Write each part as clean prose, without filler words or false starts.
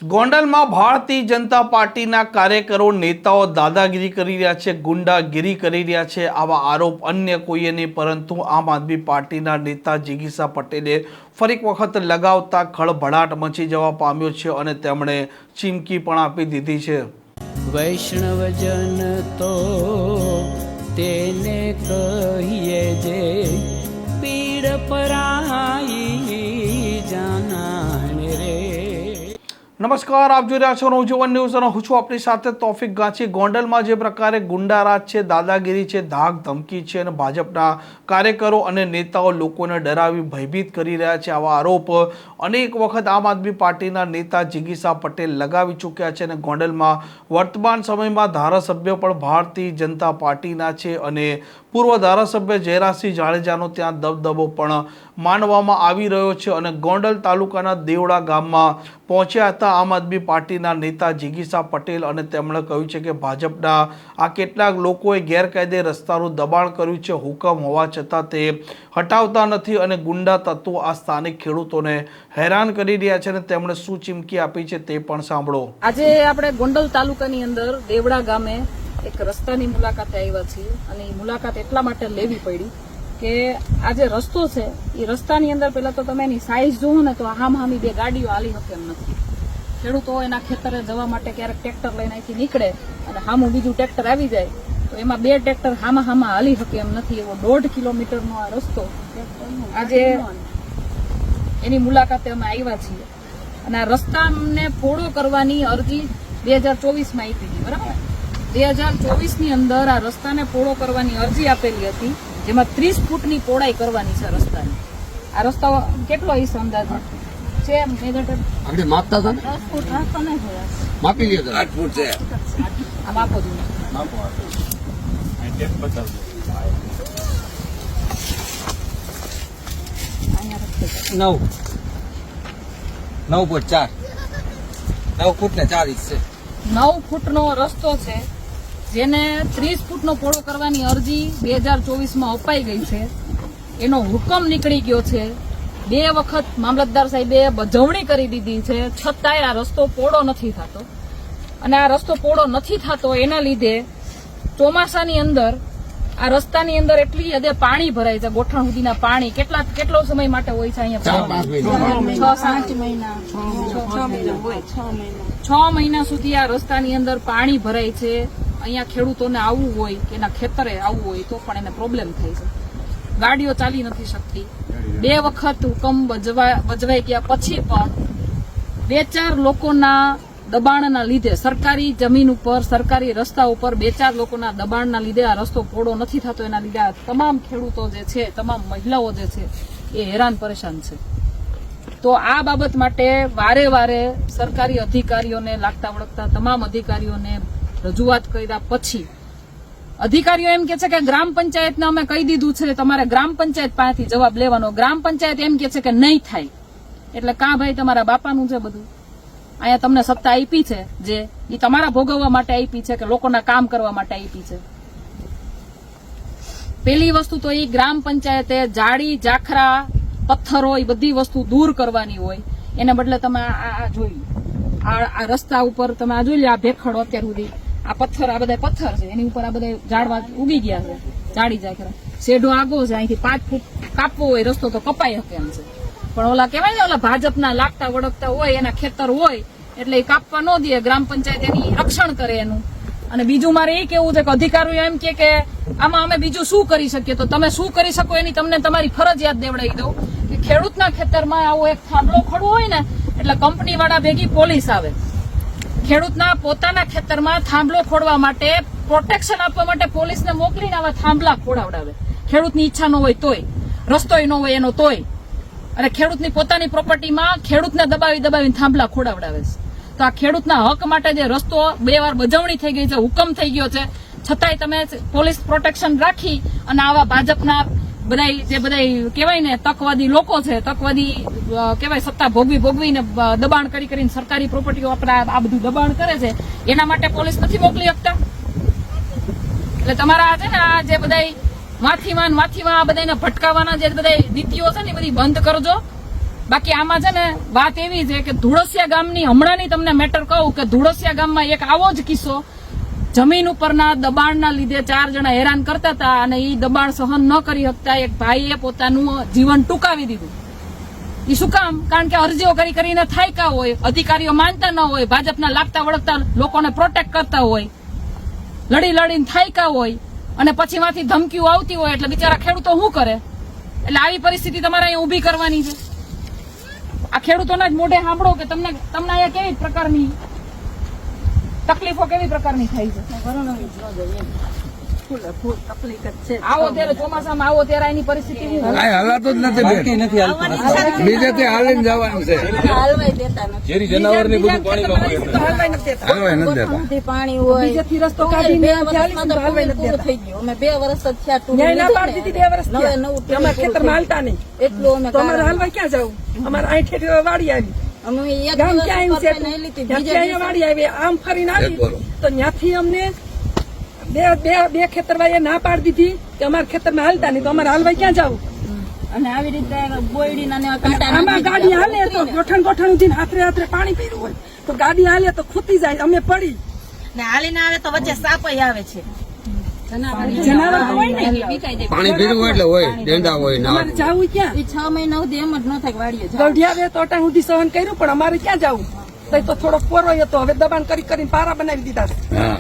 ગોંડલમાં ભારતીય જનતા પાર્ટીના કાર્યકરો નેતાઓ દાદાગીરી કરી રહ્યા છે, ગુંડાગીરી કરી રહ્યા છે. આવા આરોપ અન્ય કોઈએ નહીં પરંતુ આમ આદમી પાર્ટીના નેતા જિગીશા પટેલે ફરી એક વખત લગાવતા ખળભળાટ મચી જવા પામ્યો છે અને તેમણે ચીમકી પણ આપી દીધી છે. વૈષ્ણવજન તો તેને કહીએ જે પીડ પરાઈ જાનાને રે. નમસ્કાર, આપ જોઈ રહ્યા છો નવજીવન ન્યૂઝ અને હું છું આપણી સાથે તોફિક ગાંચી. ગોંડલમાં જે પ્રકારે ગુંડારાજ છે, દાદાગીરી છે, ધાક ધમકી છે અને ભાજપના કાર્યકરો અને નેતાઓ લોકોને ડરાવી ભયભીત કરી રહ્યા છે, આવા આરોપ અનેક વખત આમ આદમી પાર્ટીના નેતા જિગીશા પટેલ લગાવી ચૂક્યા છે. અને ગોંડલમાં વર્તમાન સમયમાં ધારાસભ્ય પણ ભારતીય જનતા પાર્ટીના છે અને પૂર્વ ધારાસભ્ય જયરાજસિંહ જાડેજાનો ત્યાં દબદબો પણ માનવામાં આવી રહ્યો છે. અને ગોંડલ તાલુકાના દેવડા ગામમાં પહોંચ્યા હતા આમ આદમી પાર્ટીના નેતા જિગીશા પટેલ અને તેમણે કહ્યું છે કે ભાજપના આ કેટલાક લોકોએ ગેરકાયદે રસ્તાનું દબાણ કર્યું છે, હુકમ હોવા છતાં તે હટાવતા નથી અને ગુંડા તત્વો આ સ્થાનિક ખેડૂતોને હેરાન કરી રહ્યા છે અને તેમણે શું ચીમકી આપી છે તે પણ સાંભળો. આજે આપણે ગોંડલ તાલુકાની અંદર દેવડા ગામે એક રસ્તાની મુલાકાતે આવ્યા છીએ અને એ મુલાકાત એટલા માટે લેવી પડી કે આ જે રસ્તો છે એ રસ્તાની અંદર પેલા તો તમે એની સાઈઝ જોવો ને તો હામી બે ગાડીઓ હાલી શકે એમ નથી. ખેડૂતો એના ખેતરે જવા માટે ક્યારેક ટ્રેક્ટર લઈને અહીંથી નીકળે અને હામું બીજું ટ્રેક્ટર આવી જાય તો એમાં બે ટ્રેક્ટર હામાં હાલી શકે એમ નથી. એવો 1.5 કિલોમીટરનો આ રસ્તો આજે એની મુલાકાતે અમે આવ્યા છીએ અને આ રસ્તાને પહોળો કરવાની અરજી 2024માં આપી હતી. બરાબર, 2024ની અંદર આ રસ્તાને પહોળો કરવાની અરજી આપેલી હતી જેમાં 30 ફૂટની પહોળાઈ કરવાની છે રસ્તાની. આ રસ્તો કેટલો હશે અંદાજે છે? આપણે માપતા હતા ને 10 ફૂટ રાખો ને માપી લીધો 8 ફૂટ છે. આ માપો જ નવ ફૂટ 4 9 ફૂટ ને 4 ઇંચ છે. 9 ફૂટનો રસ્તો છે જેને 30 ફૂટનો પહોળો કરવાની અરજી 2024માં અપાઈ ગઈ છે. એનો હુકમ નીકળી ગયો છે. 2 વખત મામલતદાર સાહેબે બજવણી કરી દીધી છે, છતાંય આ રસ્તો પહોળો નથી થતો. અને આ રસ્તો પહોળો નથી થતો એના લીધે ચોમાસાની અંદર આ રસ્તાની અંદર એટલી હદે પાણી ભરાય છે, ગોઠણ સુધીના પાણી. કેટલો સમય માટે હોય છે અહીંયા? 6 મહિના 6 મહિના સુધી આ રસ્તાની અંદર પાણી ભરાય છે. અહીંયા ખેડૂતોને આવવું હોય કે એના ખેતરે આવવું હોય તો પણ એને પ્રોબ્લેમ થાય છે. ગાડીઓ ચાલી નથી શકતી. 2 વખત હુકમ બજવાઈ ગયા પછી પણ 2-4 લોકોના દબાણના લીધે સરકારી જમીન ઉપર, સરકારી રસ્તા ઉપર 2-4 લોકોના દબાણના લીધે આ રસ્તો પહોળો નથી થતો. એના લીધે આ તમામ ખેડૂતો જે છે, તમામ મહિલાઓ જે છે એ હેરાન પરેશાન છે. તો આ બાબત માટે વારે સરકારી અધિકારીઓને, લાગતા વળગતા તમામ અધિકારીઓને રજૂઆત કર્યા પછી અધિકારીઓ એમ કે છે કે ગ્રામ પંચાયતને અમે કહી દીધું છે, તમારે ગ્રામ પંચાયત પાસેથી જવાબ લેવાનો. ગ્રામ પંચાયત એમ કે છે કે નહીં થાય. એટલે કાં ભાઈ, તમારા બાપાનું છે બધું. અહીંયા તમને સત્તા આપી છે જે એ તમારા ભોગવવા માટે આપી છે કે લોકોના કામ કરવા માટે આપી છે. પેલી વસ્તુ તો એ ગ્રામ પંચાયતે જાળી, જાખરા, પથ્થરો એ બધી વસ્તુ દૂર કરવાની હોય. એને બદલે તમે આ જોઈ આ રસ્તા ઉપર તમે આ જોઈ લો, આ ભેખડો અત્યાર સુધી આ પથ્થર, આ બધા પથ્થર છે, એની ઉપર આ બધા ઝાડવા ઉગી ગયા છે, જાડી જાખરા. શેઢો આગો છે, અહીંથી 5 ફૂટ કાપવો હોય રસ્તો તો કપાઈ શકે એમ છે. પણ ઓલા કહેવાય ને, ઓલા ભાજપના લાગતા વળગતા હોય, એના ખેતર હોય એટલે એ કાપવા ન દે. ગ્રામ પંચાયત એની રક્ષણ કરે એનું. અને બીજું મારે એ કેવું છે કે અધિકારીઓ એમ કે આમાં અમે બીજું શું કરી શકીએ? તો તમે શું કરી શકો એની તમને તમારી ફરજિયાત દેવડાવી દઉં કે ખેડૂતના ખેતરમાં આવો એક થાંભલો ખડવો હોય ને એટલે કંપની વાળા ભેગી પોલીસ આવે. ખેડૂતના પોતાના ખેતરમાં થાંભલો ખોડવા માટે, પ્રોટેક્શન આપવા માટે પોલીસને મોકલીને આવા થાંભલા ખોડાવડાવે. ખેડૂતની ઈચ્છા ન હોય તોય, રસ્તોય ન હોય એનો તોય. અને ખેડૂતની પોતાની પ્રોપર્ટીમાં ખેડૂતને દબાવીને થાંભલા ખોડાવડાવે છે. તો આ ખેડૂતના હક માટે જે રસ્તો 2 વાર બજવણી થઈ ગઈ છે, હુકમ થઈ ગયો છે, છતાંય તમે પોલીસ પ્રોટેક્શન રાખી અને આવા ભાજપના બધા કહેવાય ને તકવાદી લોકો છે, તકવાદી કહેવાય, સત્તા ભોગવીને દબાણ કરીને સરકારી પ્રોપર્ટીઓ આપણે આ બધું દબાણ કરે છે. એના માટે પોલીસ નથી મોકલી શકતા. એટલે તમારા આ છે ને આ જે બધા માથીમાં આ બધાને ભટકાવાના જે બધા નીતિઓ છે ને એ બધી બંધ કરજો. બાકી આમાં છે ને વાત એવી છે કે ધુળસિયા ગામની હમણાંની તમને મેટર કહું કે ધુળસિયા ગામમાં એક આવો જ કિસ્સો જમીન ઉપરના દબાણના લીધે 4 જણા હેરાન કરતા હતા અને એ દબાણ સહન ન કરી શકતા એક ભાઈએ પોતાનું જીવન ટૂંકાવી દીધું. એ શું કામ? કારણ કે અરજીઓ કરીને થાયકા હોય, અધિકારીઓ માનતા ન હોય, ભાજપના લાગતા વળગતા લોકોને પ્રોટેક્ટ કરતા હોય, લડીને થાયકા હોય અને પછી માંથી ધમકીઓ આવતી હોય એટલે બિચારા ખેડૂતો શું કરે? એટલે આવી પરિસ્થિતિ તમારે અહીંયા ઊભી કરવાની છે. આ ખેડૂતોના જ મોઢે સાંભળો કે તમને અહીંયા કેવી પ્રકારની તકલીફો કેવી પ્રકારની થાય છે. આવો ત્યારે ચોમાસામાં આવો ત્યારે એની પરિસ્થિતિ શું હોય? કાંઈ હલાતો જ નથી બેન. નથી હાલતું. બીજેથી હાલીને જવાનું છે. ઝેરી જનાવરની બધું પાણીમાં હાલવાય નથી દેતા. પાણી હોય બીજેથી રસ્તો કાઢીને વર્ષમાં તો પૂરું થઈ ગયું. અમે 2 વર્ષ જ થયા ટૂર ન્યાય ના પાડી દીધી 2 વર્ષ નવે નવું ટૂર અમારા ખેતરમાં હાલતા નહીં એટલું અમે તો અમારે હાલવા ક્યાં જવું? અમારે અહીં ઠેઠ વાડી આવી અમે એક ગામ દિવસ ક્યાં ઉપર આવ્યું નહીં લીધી. છે? બીજે ત્યાંથી અહીંયા વાડી આવી આમ ફરીને આવી તો ત્યાંથી અમને બે ખેતરવાળાએ ના પાડી દીધી કે અમારા ખેતરમાં હાલતા નહીં તો અમારે હાલવા ક્યાં જવું? અને આવી રીતે બોયડીના ને કાંટા આમાં ગાડી હાલે તો ગોઠણ ઉધીને હાથરે પાણી પીરું હોય તો ગાડી હાલે તો ખૂટી જાય. અમે પડી ને હાલીને આવે તો વચ્ચે સાપય આવે છે. જનાવર તો હોય ને પાણી પીવું હોય એટલે હોય, ડેંડા હોય ના. અમારે જવું ક્યાં? એ 6 મહિના સુધી એમ જ ન થાય કે વાડીએ જાવ. ગઢિયા તો અટાણ સુધી સહન કર્યું પણ અમારે ક્યાં જવું? તો થોડો પોરો હતો હવે દબાણ કરીને પારા બનાવી દીધા છે. હા.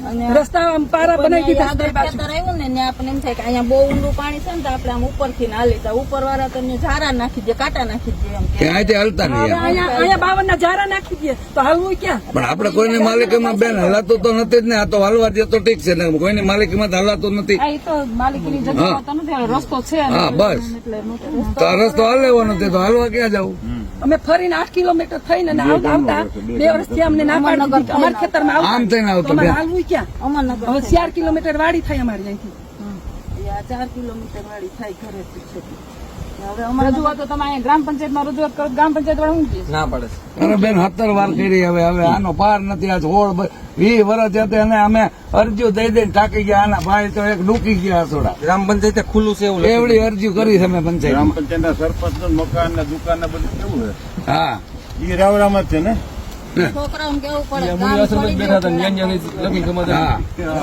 અને રસ્તા આમ પારા બનાવી દીધા છે આગળ બે બાજુ. ખેતર આવ્યું ને ત્યાં આપણને એમ થાય કે અહીંયા બહુ ઊંડું પાણી છે ને તો આપણે આમ ઉપરથી ના લેતા ઉપર વાળા તો અહીંયા ઝારા નાખી દે, કાંટા નાખી દે એમ કે ત્યાંથી હાલતા નહીં એમ. અહીંયા 52 ના જારા નાખી દે તો હાલવું ક્યાં? પણ આપણે કોઈની માલિકીમાં બેન હલાતું તો નથી જ ને. આ તો હાલવા દે તો ઠીક છે ને, કોઈની માલિકીમાં તો હલાતું નથી. આ ઈ તો માલિકીની જગ્યા તો નથી, આ રસ્તો છે ને. હા બસ. તો આ રસ્તો હાલેવો નથી તો હાલવા ક્યાં જવું? અમે ફરીને 8 કિલોમીટર થઈને ને આવતા 2 વર્ષથી અમને ના પાડી દીધી. અમારા ખેતરમાં આવતા. આમ થઈને આવતો અમારે બેન. હાલવું ક્યાં? અમરનગર હવે 4 કિલોમીટર વાડી થાય અમારી અહીંથી. આ 4 કિલોમીટર વાળી થાય ઘરેથી છે. હવે અમારે રજૂઆત તો તમે અહીંયા ગ્રામ પંચાયતમાં રજૂઆત કરો, ગ્રામ પંચાયત વાળા શું કહે છે? ના પડે છે. અરે બેન 17 વાર કરી હવે આનો પાર નથી. આ 20 વર્ષ હતા અને અમે અરજીઓ દઈને થાકી ગયા. આના ભાઈ તો એક ડૂકી ગયા થોડા. ગ્રામ પંચાયતે ખુલ્લું છે એવું લખ્યું. એવડી અરજી કરી છે અમે પંચાયત. ગ્રામ પંચાયતના સરપંચ મકાન ને દુકાન ને બધું કેવું છે? હા. ઈ રાવરામાં જ છે ને. છોકરાઓને કેવું પડે અમે ગામ અસરબંધ છોડી બેઠા હતા, દેવું ન્યા ન્યા લખી ગમે તે. હા.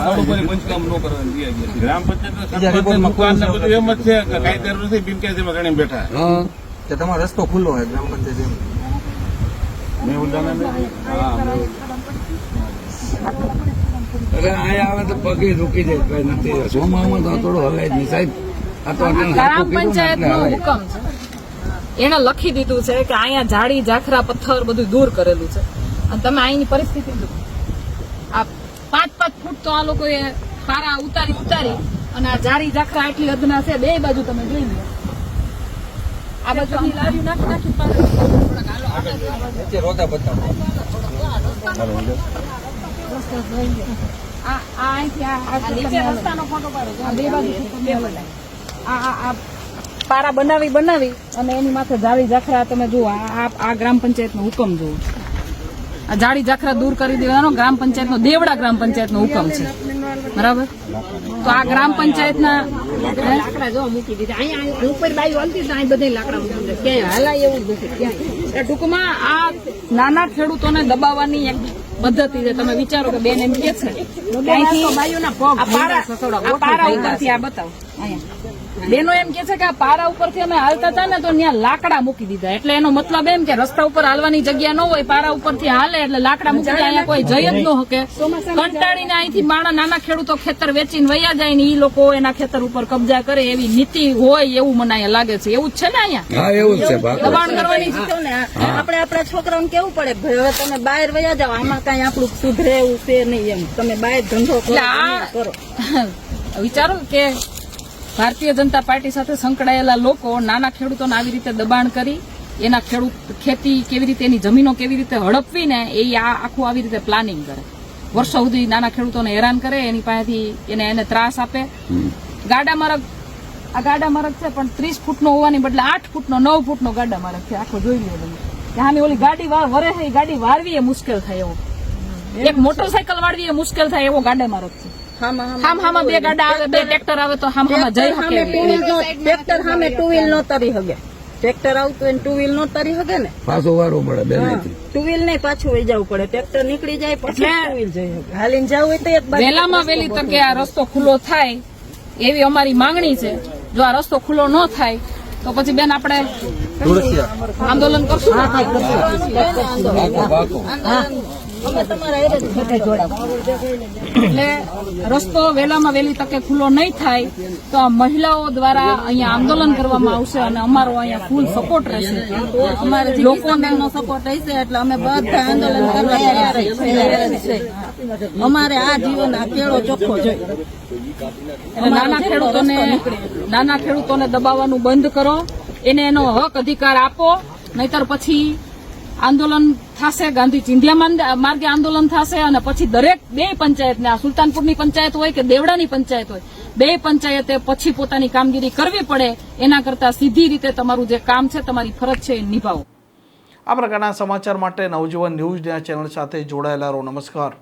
સારું કરી પંચકામ ન કરવાનું દીયા ગયા. ગ્રામ પંચાયતના બીજા સરપંચ રિપોર્ટમાં મકાન ને ખુલ્લું બધું એમ જ છે કે કાયદેસર નથી, બિનકાયદેસર ગણીને બેઠા. હા. કે તમારો રસ્તો ખુલ્લો હોય ગ્રામ પંચાયત એમ. મેં ઉદાને અરે અહીંયા આવે તો પગે રૂકી જાય, કઈ નથી. સોમામાં તો થોડો હલાય જ નહીં સાહેબ. આ તો અટાણે ગ્રામ હાથું કીધું ને પંચાયત એટલે નો હલાય. હુકમ છે, એને લખી દીધું છે કે અહીંયા ઝાડી ઝાખરા પથ્થર બધું દૂર કરેલું છે અને તમે અહીંની પરિસ્થિતિ જુઓ. આ 5-5 ફૂટ તો આ લોકોએ પારા ઉતારી અને આ ઝાડી ઝાખરા એટલી હદના છે. બે બાજુ તમે જોઈ લો, આ બાજુ લારીઓ નાખી વચ્ચે રોદા બતાવો. આ અહીંથી આ નીચે રસ્તાનો ફોટો પાડો છો. આ બે બાજુ આ પારા બનાવી અને એની માથે ઝાડી ઝાખરા તમે જુઓ. આ ગ્રામ પંચાયતનો હુકમ જુઓ. આ ઝાડી ઝાખરા દૂર કરી દેવાનો ગ્રામ પંચાયતનો, દેવડા ગ્રામ પંચાયતનો હુકમ છે. બરાબર? તો આ ગ્રામ પંચાયતના લાકડા જો મૂકી દીધા. અહીંયા ઉપર બાજુ હાલતી અહીં બધે લાકડા મૂકી દીધા. ક્યાંય હાલાય એવું જ નથી ક્યાંય. ટૂંકમાં આ નાના ખેડૂતોને દબાવવાની એક પદ્ધતિ છે. તમે વિચારો કે બેન એમ કે છે આ પારા ઉપરથી આ બતાવો અહીંયા બેનો એમ કે છે કે આ પારા ઉપરથી અમે હાલતા હતા ને તો ત્યાં લાકડા મૂકી દીધા. એટલે એનો મતલબ એમ કે રસ્તા ઉપર હાલવાની જગ્યા ન હોય, પારા ઉપરથી હાલે એટલે લાકડા મૂકી દે. અહીંયા કોઈ જઈ જ ન શકે. કંટાળીને અહીંથી નાના ખેડૂતો ખેતર વેચીને વયા જાય ને ઈ લોકો એના ખેતર ઉપર કબજા કરે એવી નીતિ હોય એવું મને અહીંયા લાગે છે. એવું જ છે ને અહીંયા હા એવું જ છે બાપ. દબાણ કરવાની તો ને આપણે આપણા છોકરાઓને કેવું પડે ભાઈ હવે તમે બહાર વયા જાઓ, આમાં કઈ આપણું સુધરે એવું છે નહીં એમ. તમે બહાર ધંધો કરો એટલે કરો. વિચારો કે ભારતીય જનતા પાર્ટી સાથે સંકળાયેલા લોકો નાના ખેડૂતોને આવી રીતે દબાણ કરી એના ખેતી કેવી રીતે, એની જમીનો કેવી રીતે હડપવી ને એ આખું આવી રીતે પ્લાનિંગ કરે. વર્ષો સુધી નાના ખેડૂતોને હેરાન કરે, એની પાસેથી એને ત્રાસ આપે. ગાડા માર્ગ, આ ગાડા માર્ગ છે પણ 30 ફૂટનો હોવાની બદલે 8 ફૂટનો 9 ફૂટનો ગાડા માર્ગ છે. આખો જોઈ લો તમે. ત્યાંની ઓલી ગાડી વરે છે, ગાડી વારવી એ મુશ્કેલ થાય એવો, એક મોટરસાયકલ વાળવી એ મુશ્કેલ થાય એવો ગાડા માર્ગ છે. હામાં બે ગાડા આવે, બે ટ્રેક્ટર આવે તો હામાં જઈ શકે. ટ્રેક્ટર સામે 2 વ્હીલ નો તરી હગે. ટ્રેક્ટર આવતું હોય ટુ વ્હીલ નો તરી શકે ને પાછો વારો મળે બે નથી ટુ વ્હીલ નહીં પાછું વહી જવું પડે ટ્રેક્ટર નીકળી જાય પછી એટલે- ટુ વ્હીલ જઈ શકે હાલીને જવું હોય તો એક બાજુ વહેલામાં વહેલી તકે આ રસ્તો ખુલ્લો થાય એવી અમારી માંગણી છે. જો આ રસ્તો ખુલ્લો ન થાય તો પછી બેન આપણે આંદોલન કરશું ને? અમે તમારા હારે જ સાથે જોડાવું. એટલે રસ્તો વહેલામાં વહેલી તકે ખુલ્લો નહીં થાય તો આ મહિલાઓ દ્વારા અહીંયા આંદોલન કરવામાં આવશે અને અમારો અહીંયા ફૂલ સપોર્ટ રહેશે. અમારે લોકોનો સપોર્ટ હશે એટલે અમે બધા આંદોલન કરવા તૈયાર જ છીએ. અમારે આ જીવન આ કેળો ચોખ્ખો જોઈએ. એટલે નાના ખેડૂતોને દબાવવાનું બંધ કરો, એને એનો હક અધિકાર આપો, નહીતર પછી આંદોલન થશે, ગાંધી ચિંધ્યા માર્ગે આંદોલન થશે અને પછી દરેક બે પંચાયતને, આ સુલતાનપુરની પંચાયત હોય કે દેવડાની પંચાયત હોય, બે પંચાયતે પછી પોતાની કામગીરી કરવી પડે. એના કરતા સીધી રીતે તમારું જે કામ છે, તમારી ફરજ છે, એ નિભાવો. આ પ્રકારના સમાચાર માટે નવજીવન ન્યૂઝ ચેનલ સાથે જોડાયેલા રહો. નમસ્કાર.